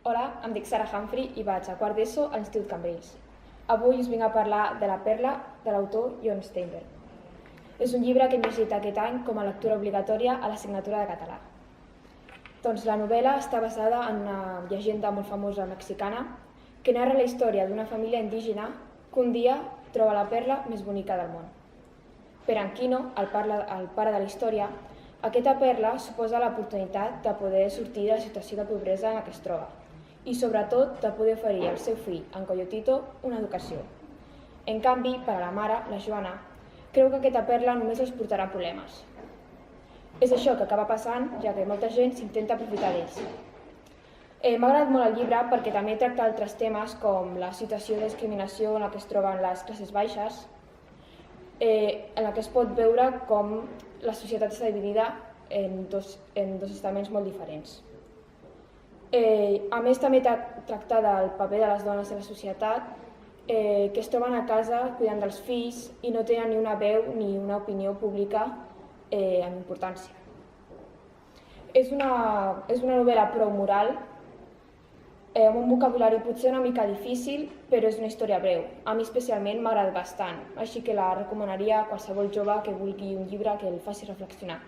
Hola, em dic Sara Humphrey i vaig a quart d'ESO a l'Institut Cambrils. Avui us vinc a parlar de La perla, de l'autor John Steinbeck. És un llibre que hem llegit aquest any com a lectura obligatòria a l'assignatura de català. Doncs la novel·la està basada en una llegenda molt famosa mexicana que narra la història d'una família indígena que un dia troba la perla més bonica del món. Per en Quino, el pare de la història, aquesta perla suposa l'oportunitat de poder sortir de la situació de pobresa en la que es troba i, sobretot, de poder oferir al seu fill, en Coyotito, una educació. En canvi, per a la mare, la Joana, creu que aquesta perla només els portarà problemes. És això que acaba passant, ja que molta gent s'intenta aprofitar d'ells. M'ha agradat molt el llibre perquè també tracta altres temes com la situació de discriminació en la que es troben les classes baixes, en la que es pot veure com la societat està dividida en dos estaments molt diferents. A més, també tracta del paper de les dones a la societat, que es troben a casa cuidant dels fills i no tenen ni una veu ni una opinió pública amb importància. És una novel·la prou moral, amb un vocabulari potser una mica difícil, però és una història breu. A mi especialment m'ha agradat bastant, així que la recomanaria a qualsevol jove que vulgui un llibre que el faci reflexionar.